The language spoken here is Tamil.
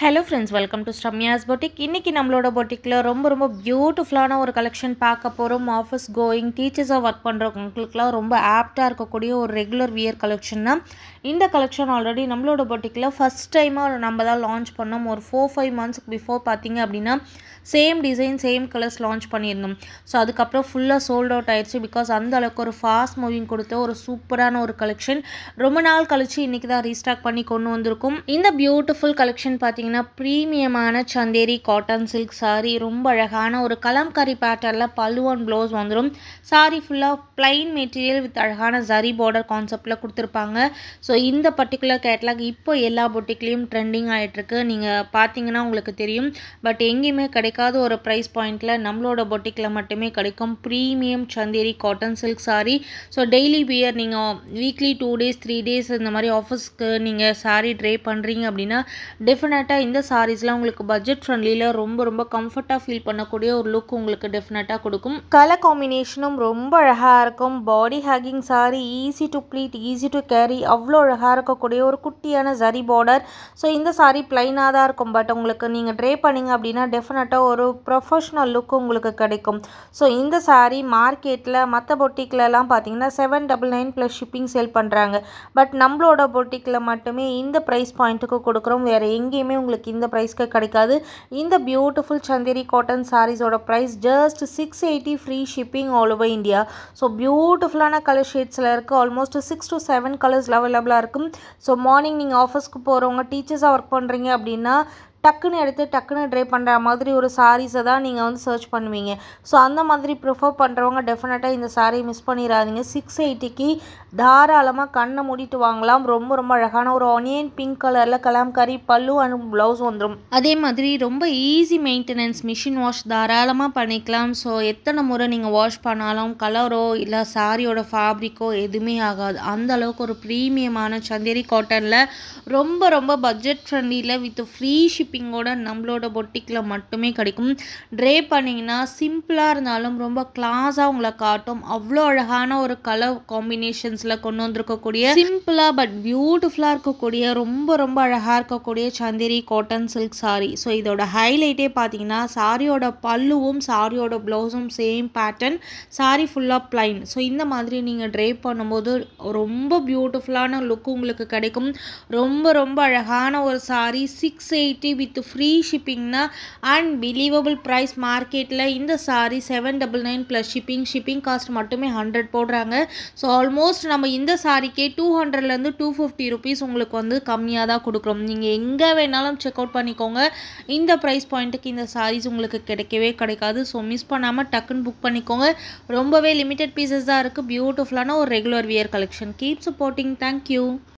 Hello friends, welcome to Sramya's boutique. இன்றைக்கி நம்மளோட பொட்டிக்கில் ரொம்ப பியூட்டிஃபுல்லான ஒரு கலெக்ஷன் பார்க்க போகிறோம். ஆஃபீஸ் கோயிங் டீச்சர்ஸாக ஒர்க் பண்ணுறவங்களுக்குலாம் ரொம்ப ஆப்டாக இருக்கக்கூடிய ஒரு ரெகுலர் வியர் கலெக்ஷன் தான் இந்த கலெக்ஷன். ஆல்ரெடி நம்மளோட பொட்டிக்கில் ஃபஸ்ட் டைமாக நம்ம தான் லான்ச் பண்ணோம். ஒரு 4-5 மந்த்ஸ்க்கு பிஃபோர் பார்த்தீங்க அப்படின்னா same design same colours launch பண்ணியிருந்தோம். ஸோ அதுக்கப்புறம் ஃபுல்லாக சோல்ட் அவுட் ஆயிடுச்சு. பிகாஸ் அந்த அளவுக்கு ஒரு ஃபாஸ்ட் மூவிங் கொடுத்த ஒரு சூப்பரான ஒரு கலெக்ஷன் ரொம்ப நாள் கழிச்சு இன்றைக்கி தான் ரீஸ்டாக் பண்ணி கொண்டு வந்திருக்கும். இந்த பியூட்டிஃபுல் கலெக்ஷன் பார்த்தீங்கன்னா ப்ரீமியமான சந்தேரி காட்டன் சில்க் சாரீ. ரொம்ப அழகான ஒரு கலம்காரி பேட்டர்னில் பல்லு அண்ட் ப்ளவுஸ் வந்துடும். சாரீ ஃபுல்லாக பிளைன் மெட்டீரியல் வித் அழகான ஜரி பார்டர் கான்செப்டில் கொடுத்துருப்பாங்க. ஸோ இந்த பர்டிகுலர் கேட்லாக் இப்போ எல்லா பொட்டிக்லேயும் ட்ரெண்டிங் ஆகிட்டுருக்கு. நீங்கள் பார்த்தீங்கன்னா உங்களுக்கு தெரியும். பட் எங்கேயுமே கிடைக்காத ஒரு ப்ரைஸ் பாயிண்டில் நம்மளோட பொட்டிக்கில் மட்டுமே கிடைக்கும் premium Chanderi cotton silk sari. So daily wear நீங்கள் வீக்லி 2 days 3 days இந்த மாதிரி ஆஃபீஸ்க்கு நீங்கள் சாரீ ட்ரை பண்ணுறீங்க அப்படின்னா டெஃபினட்டாக இந்த சாரீஸ்லாம் உங்களுக்கு பட்ஜெட் ஃப்ரெண்ட்லியில் ரொம்ப கம்ஃபர்ட்டாக ஃபீல் பண்ணக்கூடிய ஒரு லுக் உங்களுக்கு டெஃபினட்டாக கொடுக்கும். கலர் காம்பினேஷனும் ரொம்ப அழகாக இருக்கும். Body hugging sari, easy to pleat, easy to carry, அவ்வளோ அழகாக இருக்கக்கூடிய ஒரு குட்டியான ஜரி பார்டர். ஸோ இந்த சாரீ பிளைனாக தான் இருக்கும். பட் உங்களுக்கு நீங்கள் ட்ரை பண்ணிங்க அப்படின்னா டெஃபினட்டாக ஒரு ப்ரொஃபஷ்னல் லுக் உங்களுக்கு கிடைக்கும். ஸோ இந்த சாரீ மார்க்கெட்டில் மற்ற பொட்டிக்லலாம் பார்த்தீங்கன்னா 799 ப்ளஸ் ஷிப்பிங் சேல் பண்ணுறாங்க. பட் நம்மளோட பொட்டிக்கில் மட்டுமே இந்த ப்ரைஸ் பாயிண்ட்டுக்கு கொடுக்குறோம். வேறு எங்கேயுமே உங்களுக்கு இந்த ப்ரைஸ்க்கு கிடைக்காது. இந்த பியூட்டிஃபுல் சந்தேரி காட்டன் சாரீஸோட price just 680 free shipping all over India. So பியூட்டிஃபுல்லான கலர் ஷேட்ஸில் இருக்குது. ஆல்மோஸ்ட் 6 to 7 கலர்ஸ் அவைலபிளாக இருக்கும். ஸோ மார்னிங் நீங்கள் ஆஃபீஸ்க்கு போகிறவங்க டீச்சர்ஸாக ஒர்க் பண்ணுறீங்க அப்படின்னா டக்குன்னு எடுத்து டக்குன்னு ட்ரை பண்ணுற மாதிரி ஒரு சாரீஸை தான் நீங்கள் வந்து சர்ச் பண்ணுவீங்க. ஸோ அந்த மாதிரி ப்ரிஃபர் பண்ணுறவங்க டெஃபினட்டாக இந்த சாரீ மிஸ் பண்ணிடாதீங்க. 680க்கு தாராளமாக கண்ணை மூடிட்டு வாங்கலாம். ரொம்ப அழகான ஒரு ஆனியன் பிங்க் கலரில் கலாம்காரி பல்லு அண்ட் ப்ளவுஸ் வந்துடும். அதே மாதிரி ரொம்ப ஈஸி மெயின்டெனன்ஸ், மிஷின் வாஷ் தாராளமாக பண்ணிக்கலாம். ஸோ எத்தனை முறை நீங்கள் வாஷ் பண்ணாலும் கலரோ இல்லை சாரியோட ஃபேப்ரிக்கோ எதுவுமே ஆகாது. அந்த அளவுக்கு ஒரு ப்ரீமியமான சந்தேரி காட்டனில் ரொம்ப பட்ஜெட் ஃப்ரெண்ட்லியில் வித் ஃப்ரீ ஷிப்பிங்கோட நம்மளோட பொட்டிக்கில் மட்டுமே கிடைக்கும். ட்ரே பண்ணிங்கன்னா சிம்பிளாக இருந்தாலும் ரொம்ப கிளாஸாக உங்களை காட்டும். அவ்வளோ அழகான ஒரு கலர் காம்பினேஷன்ஸில் கொண்டு வந்திருக்கக்கூடிய சிம்பிளாக பட் பியூட்டிஃபுல்லாக இருக்கக்கூடிய ரொம்ப அழகாக இருக்கக்கூடிய Chanderi cotton silk sari. So இதோட ஹைலைட்டே பார்த்தீங்கன்னா சாரியோட பல்லுவும் சாரியோட ப்ளவுஸும் சேம் பேட்டர்ன், சாரீ ஃபுல்லாக பிளைன். ஸோ இந்த மாதிரி நீங்கள் ட்ரை பண்ணும்போது ரொம்ப பியூட்டிஃபுல்லான லுக் உங்களுக்கு கிடைக்கும். ரொம்ப அழகான ஒரு சாரீ. 680 வித் ஃப்ரீ ஷிப்பிங்னா அன்பிலீவபிள் ப்ரைஸ். மார்க்கெட்டில் இந்த சாரீ 799 ப்ளஸ் ஷிப்பிங் காஸ்ட் மட்டுமே 100 போடுறாங்க. ஸோ ஆல்மோஸ்ட் நம்ம இந்த சாரிக்கே 200லேருந்து 250 ருபீஸ் உங்களுக்கு வந்து கம்மியாக தான் கொடுக்குறோம். நீங்கள் எங்கே வேணாலும் செக் அவுட் பண்ணிக்கோங்க. இந்த ப்ரைஸ் பாயிண்ட்டுக்கு இந்த சாரீஸ் உங்களுக்கு கிடைக்கவே கிடைக்காது. ஸோ மிஸ் பண்ணாமல் டக்குன்னு புக் பண்ணிக்கோங்க. ரொம்பவே லிமிட்டட் பீசஸ் தான் இருக்குது. பியூட்டிஃபுல்லான ஒரு regular wear collection. Keep supporting. Thank you.